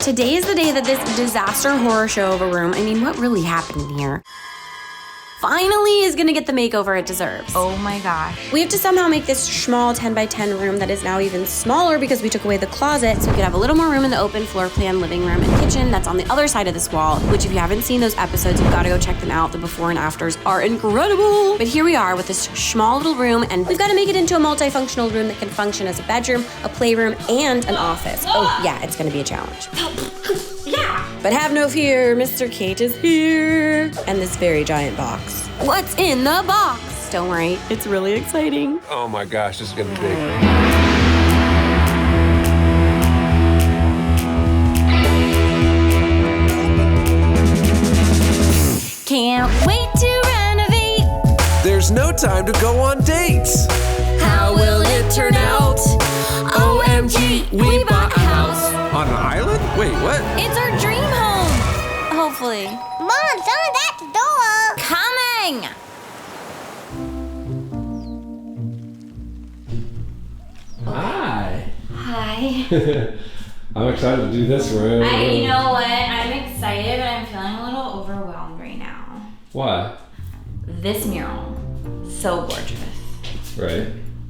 Today is the day that this disaster horror show of a room, I mean, what really happened in here? Finally is gonna get the makeover it deserves. Oh my gosh. We have to somehow make this small 10 by 10 room that is now even smaller because we took away the closet, so we could have a little more room in the open floor plan, living room, and kitchen that's on the other side of this wall, which if you haven't seen those episodes, you've gotta go check them out. The before and afters are incredible. But here we are with this small little room, and we've gotta make it into a multifunctional room that can function as a bedroom, a playroom, and an office. Oh yeah, it's gonna be a challenge. Yeah. But have no fear, Mr. Kate is here. And this very giant box. What's in the box? Don't worry, it's really exciting. Oh my gosh, this is gonna be big. Can't wait to renovate. There's no time to go on dates. How will it turn out? OMG, we bought a house. On an island? Wait, what? It's our dream home. Hopefully. Mom, someone's at the door. Coming! Hi. Hi. I'm excited to do this room. You know what? I'm excited, but I'm feeling a little overwhelmed right now. Why? This mural, so gorgeous. Right.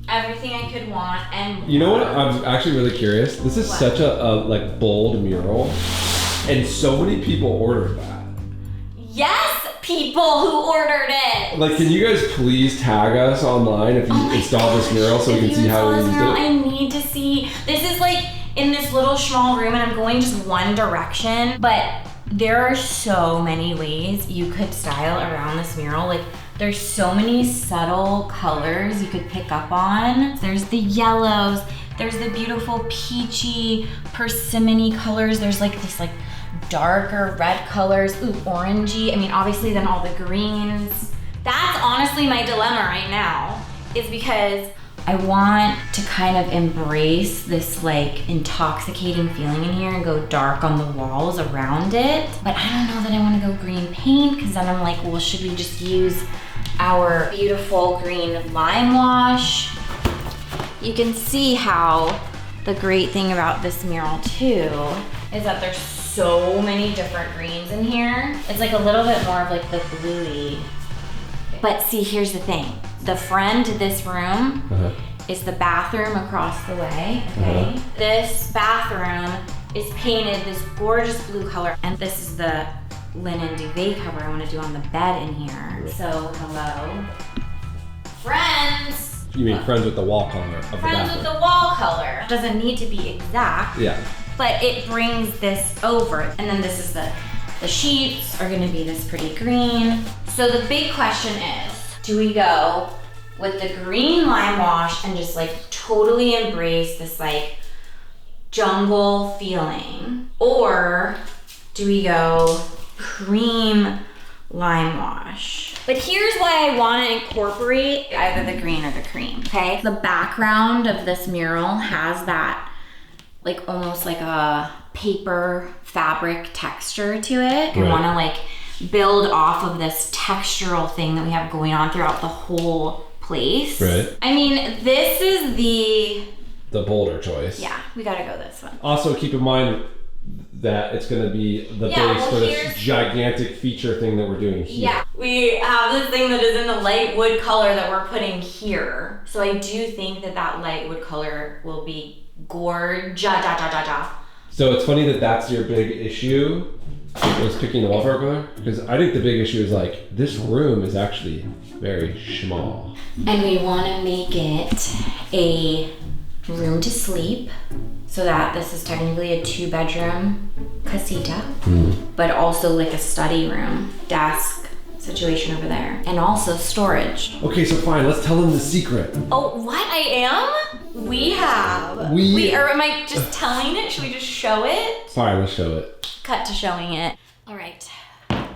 Everything I could want and more. You know what? I'm actually really curious. This is What? such a like bold mural, and so many people ordered that. Yes, people who ordered it. Like, can you guys please tag us online if you install this mural so we can see how we used mural, it? I need to see. This is like in this little small room, and I'm going just one direction, but there are so many ways you could style around this mural. Like, there's so many subtle colors you could pick up on. There's the yellows, there's the beautiful peachy persimmon colors. There's like this like darker red colors, ooh, orangey. I mean, obviously then all the greens. That's honestly my dilemma right now, is because I want to kind of embrace this like intoxicating feeling in here and go dark on the walls around it. But I don't know that I want to go green paint, because then I'm like, well, should we just use our beautiful green lime wash? You can see how the great thing about this mural too is that there's so many different greens in here. It's like a little bit more of like the bluey. But see, here's the thing. The friend to this room is the bathroom across the way, okay? This bathroom is painted this gorgeous blue color, and this is the linen duvet cover I want to do on the bed in here. So, hello. Friends! You mean friends with the wall color of the Friends bathroom? with the wall color. Doesn't need to be exact. Yeah. But it brings this over. And then this is the sheets are gonna be this pretty green. So the big question is, do we go with the green lime wash and just like totally embrace this like jungle feeling? Or do we go cream lime wash? But here's why I want to incorporate either the green or the cream, okay? The background of this mural has that like almost like a paper fabric texture to it. Right. I want to like build off of this textural thing that we have going on throughout the whole place. Right. I mean, this is The bolder choice. yeah, we gotta go this one. Also, keep in mind that it's going to be the Yeah, base well, for this here's- gigantic feature thing that we're doing here. Yeah, we have this thing that is in the light wood color that we're putting here. So I do think that that light wood color will be gorgeous. So it's funny that that's your big issue, was picking the wallpaper color, because I think the big issue is like, this room is actually very small. And we want to make it a room to sleep, so that this is technically a 2-bedroom casita, but also like a study room, desk situation over there, and also storage. Okay, so fine, let's tell them the secret. Oh, what? I am? We have. Or am I just telling it? Should we just show it? Fine, let's show it. Cut to showing it. All right,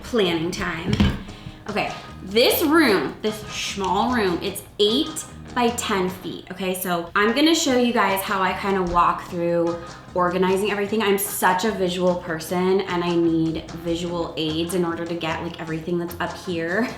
planning time. Okay, this room, this small room, it's 8 by 10 feet, okay? So I'm gonna show you guys how I kind of walk through organizing everything. I'm such a visual person, and I need visual aids in order to get like everything that's up here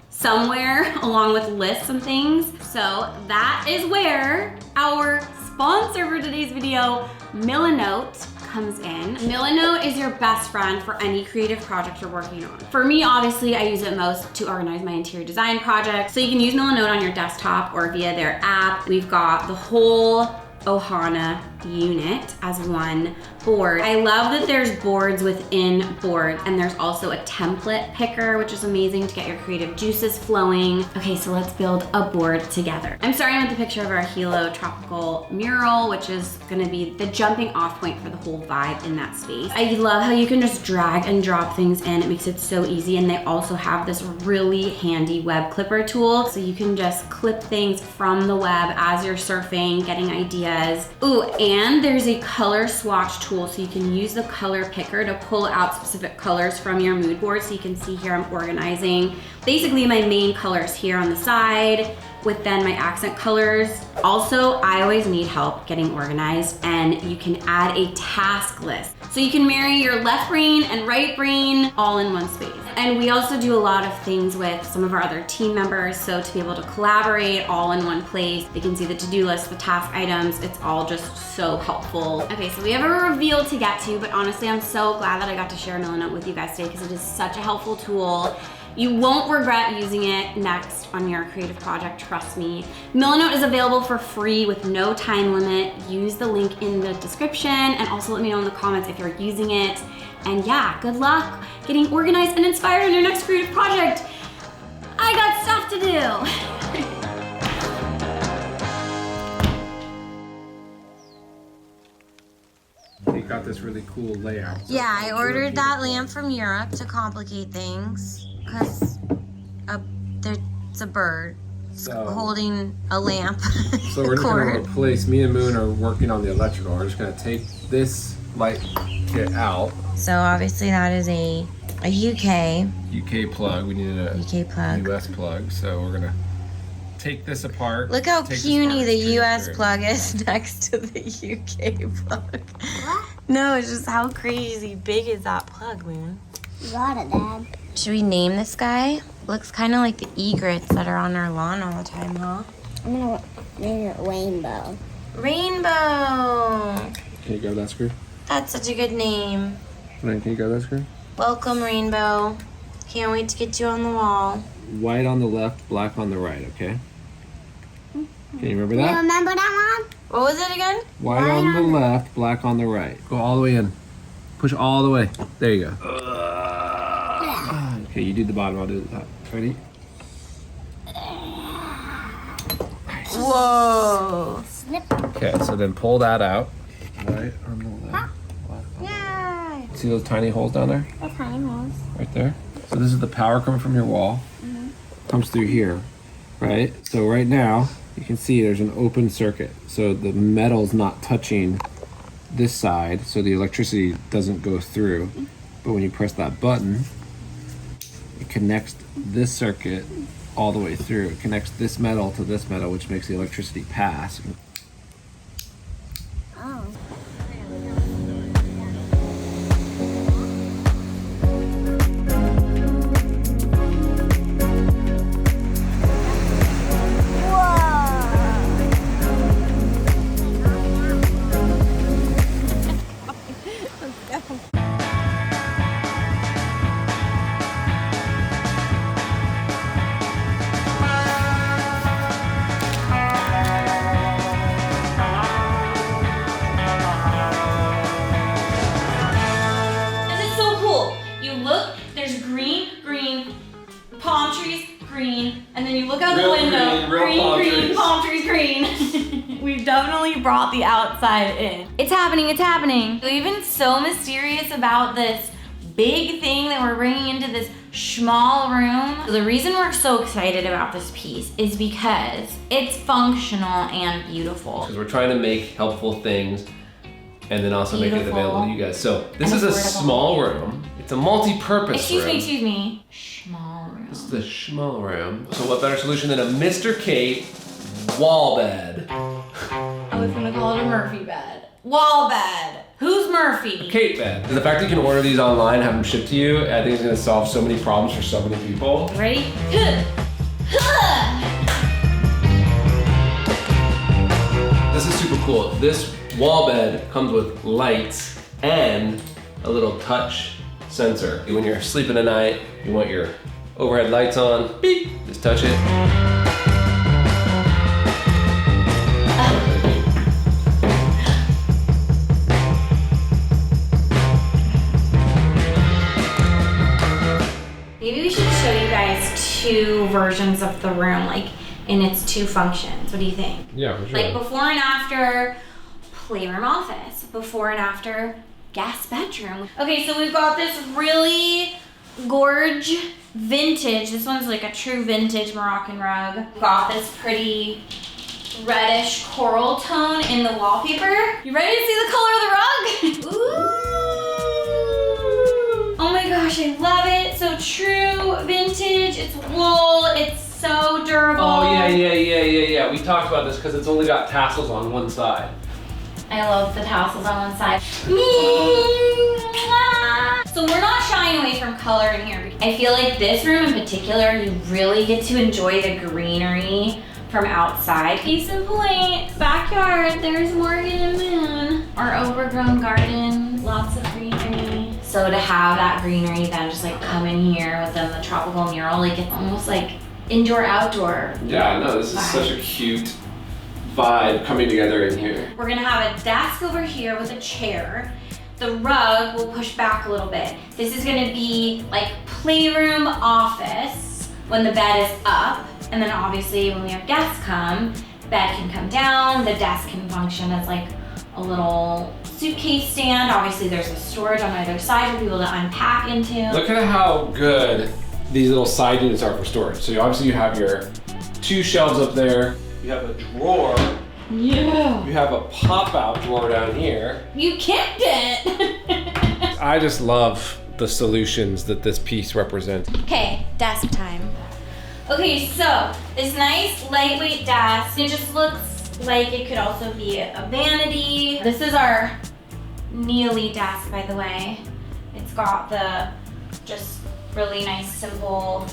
somewhere, along with lists and things. So that is where our sponsor for today's video, Millinote, comes in. Milanote is your best friend for any creative project you're working on. For me, obviously, I use it most to organize my interior design projects. So you can use Milanote on your desktop or via their app. We've got the whole Ohana unit as one board. I love that there's boards within boards, and there's also a template picker, which is amazing to get your creative juices flowing. Okay, so let's build a board together. I'm starting with the picture of our Hilo tropical mural, which is gonna be the jumping off point for the whole vibe in that space. I love how you can just drag and drop things in. It makes it so easy, and they also have this really handy web clipper tool, so you can just clip things from the web as you're surfing, getting ideas. Ooh, and there's a color swatch tool, so you can use the color picker to pull out specific colors from your mood board. So you can see here I'm organizing basically my main colors here on the side with then my accent colors. Also, I always need help getting organized, and you can add a task list. So you can marry your left brain and right brain all in one space. And we also do a lot of things with some of our other team members. So to be able to collaborate all in one place, they can see the to-do list, the task items, it's all just so helpful. Okay, so we have a reveal to get to, but honestly, I'm so glad that I got to share Milanote with you guys today because it is such a helpful tool. You won't regret using it next on your creative project, trust me. Milanote is available for free with no time limit. Use the link in the description, and also let me know in the comments if you're using it. And yeah, good luck getting organized and inspired on your next creative project. I got stuff to do. You got this really cool layout. Yeah, I ordered that lamp from Europe to complicate things because it's a bird holding a lamp. So we're just gonna replace, me and Moon are working on the electrical. We're just gonna take this light kit out. So obviously that is a UK plug. We needed a UK plug. US plug. So we're gonna take this apart. Look how take this puny apart, the straight US through. plug is next to the UK plug. What? No, it's just how crazy big is that plug, Moon? Got it, Dad. Should we name this guy? Looks kind of like the egrets that are on our lawn all the time, huh? I'm gonna name it Rainbow. Rainbow! Can you grab that screw? That's such a good name. Ryan, can you grab that screw? Welcome, Rainbow. Can't wait to get you on the wall. White on the left, black on the right, okay? Can you remember You that? remember that one? What was it again? White on the left, black on the right. Go all the way in. Push all the way. There you go. Okay, you do the bottom, I'll do the top. Ready? Whoa! Okay, so then pull that out. White on the left. Yay! See those tiny holes down there? The tiny holes. Right there. So this is the power coming from your wall. Comes through here, right? So right now, you can see there's an open circuit. So the metal's not touching this side, so the electricity doesn't go through. But when you press that button, it connects this circuit all the way through. It connects this metal to this metal, which makes the electricity pass. Oh. This is so cool. You look, there's green, palm trees, green, and then you look out the window, green, palm trees, green. We've definitely brought the outside in. It's happening, it's happening. We've been so mysterious about this big thing that we're bringing into this small room. The reason we're so excited about this piece is because it's functional and beautiful. Because we're trying to make helpful things and then also make it Beautiful. available to you guys. So this And is a affordable. small room. It's a multi-purpose Excuse room. me. Small room. This is the small room. So what better solution than a Mr. Kate wall bed? I was gonna call it a Murphy bed. Wall bed. Who's Murphy? Kate bed. And the fact that you can order these online, have them shipped to you, I think is gonna solve so many problems for so many people. Ready? This is super cool. This wall bed comes with lights and a little touch sensor. When you're sleeping at night, you want your overhead lights on, beep, just touch it. Maybe we should show you guys two versions of the room, like in its two functions. What do you think? Yeah, for sure. Like before and after playroom office, before and after guest bedroom. Okay, so we've got this really gorge vintage. This one's like a true vintage Moroccan rug. We've got this pretty reddish coral tone in the wallpaper. You ready to see the color of the rug? Ooh. Oh my gosh, I love it. So true, vintage, it's wool, it's so durable. Oh yeah. We talked about this because it's only got tassels on one side. I love the tassels on one side. So we're not shying away from color in here. I feel like this room in particular, you really get to enjoy the greenery from outside. Case in point, backyard, there's Morgan and Moon. Our overgrown garden, lots of greenery. So to have that greenery then just like come in here within the tropical mural, like it's almost like indoor outdoor. Yeah, no, this is such a cute vibe coming together in here. We're gonna have a desk over here with a chair. The rug will push back a little bit. This is gonna be like playroom office when the bed is up. And then obviously when we have guests come, bed can come down, the desk can function as like a little suitcase stand. Obviously there's a storage on either side for people to unpack into. Look at how good these little side units are for storage. So obviously you have your two shelves up there. You have a drawer. Yeah. You have a pop-out drawer down here. You kicked it. I just love the solutions that this piece represents. Okay, desk time. Okay, so this nice lightweight desk, it just looks like it could also be a vanity. This is our Neely desk, by the way. It's got the just really nice, simple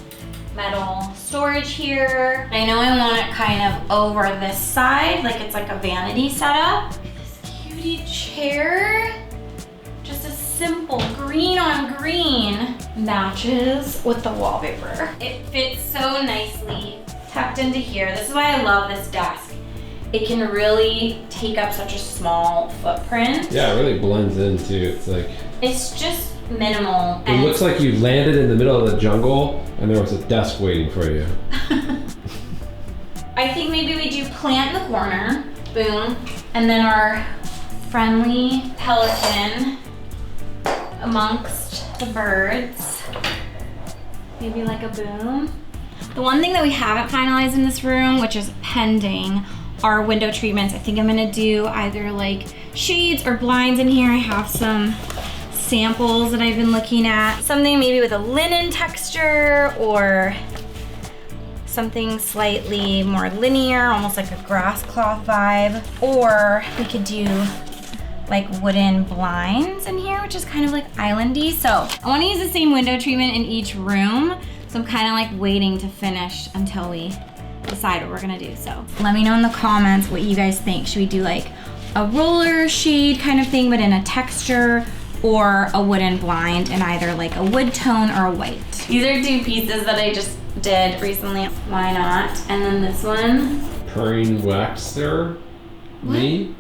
metal storage here. I know I want it kind of over this side, like it's like a vanity setup. This cutie chair, just a simple green on green, matches with the wallpaper. It fits so nicely tucked into here. This is why I love this desk. It can really take up such a small footprint. Yeah, it really blends in too. It's like, it's just minimal. it looks like you landed in the middle of the jungle and there was a desk waiting for you. I think maybe we do plant in the corner, boom, and then our friendly pelican amongst the birds, maybe like a boom. The one thing that we haven't finalized in this room, which is pending, are window treatments. I think I'm gonna do either like shades or blinds in here. I have some samples that I've been looking at. Something maybe with a linen texture or something slightly more linear, almost like a grass cloth vibe. Or we could do like wooden blinds in here, which is kind of like islandy. So I wanna use the same window treatment in each room. So I'm kind of like waiting to finish until we decide what we're gonna do. So let me know in the comments what you guys think. Should we do like a roller shade kind of thing, but in a texture, or a wooden blind in either like a wood tone or a white? These are two pieces that I just did recently. Why not? And then this one. Purring waxer me?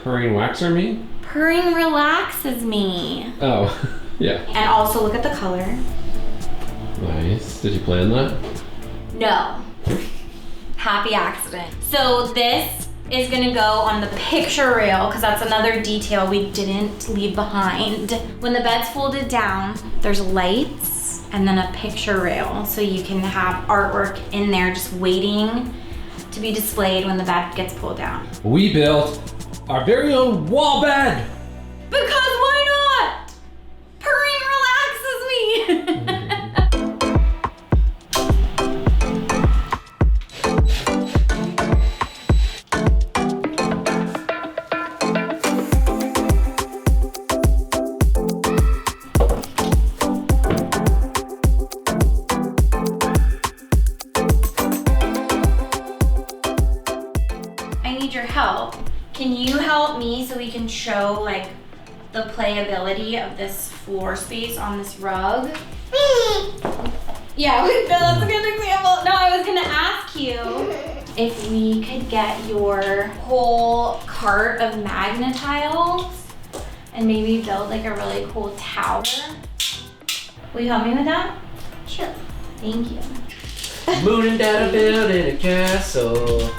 Purring waxer me? Purring relaxes me. Oh, yeah. And also look at the color. Nice. Did you plan that? No. Happy accident. So this is gonna go on the picture rail because that's another detail we didn't leave behind. When the bed's folded down, there's lights and then a picture rail so you can have artwork in there just waiting to be displayed when the bed gets pulled down. We built our very own wall bed. Because why not? Purring relaxes me. I need your help. Can you help me so we can show like the playability of this floor space on this rug. Yeah, that's a good example. No, I was gonna ask you if we could get your whole cart of Magna tiles and maybe build like a really cool tower. Will you help me with that? Sure. Thank you. Moon and Dad are building a castle.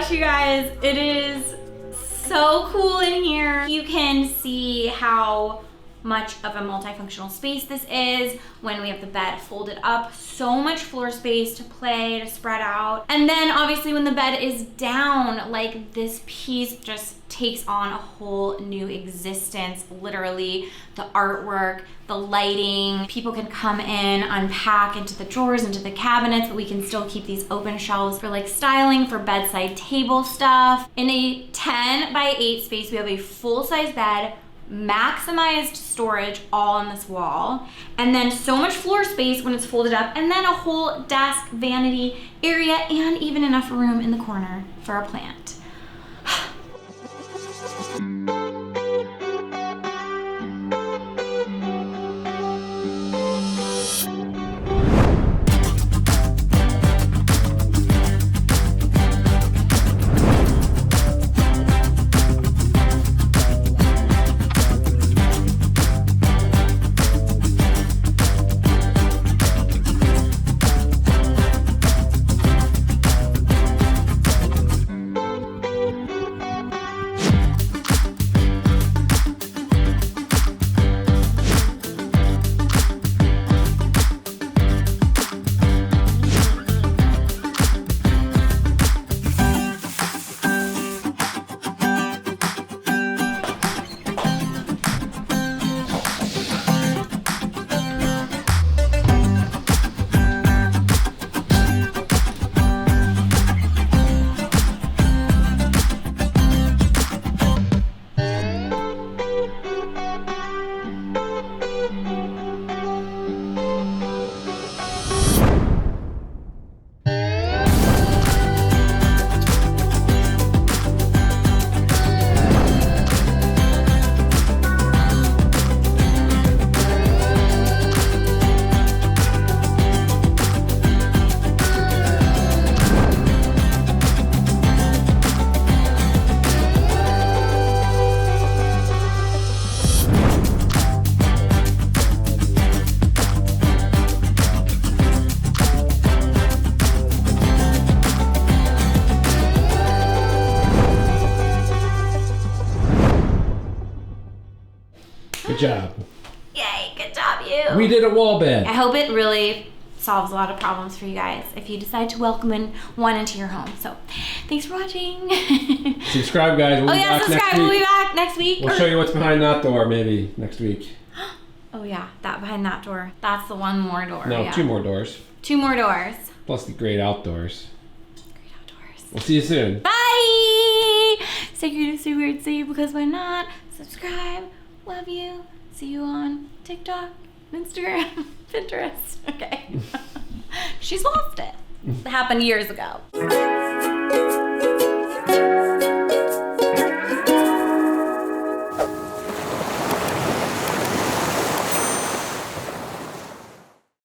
You guys, it is so cool in here. You can see how much of a multifunctional space this is when we have the bed folded up. So much floor space to play, to spread out. And then obviously when the bed is down, like this piece just takes on a whole new existence. Literally, the artwork, the lighting, people can come in, unpack into the drawers, into the cabinets, but we can still keep these open shelves for like styling, for bedside table stuff. In a 10 by 8 space, we have a full-size bed, maximized storage all on this wall, and then so much floor space when it's folded up, and then a whole desk, vanity area, and even enough room in the corner for a plant. Good job. Yay, good job, you. We did a wall bed. I hope it really solves a lot of problems for you guys if you decide to welcome one into your home. So, thanks for watching. Subscribe, guys. We'll be back subscribe. next week. We'll be back next week. We'll show you what's behind that door maybe next week. Oh yeah, that behind that door. That's the one more door. No, yeah. 2 more doors. 2 more doors. Plus the great outdoors. Great outdoors. We'll see you soon. Bye! Say you say weird, say you because why not? Subscribe. Love you. See you on TikTok, Instagram, Pinterest. Okay. She's lost it. It happened years ago.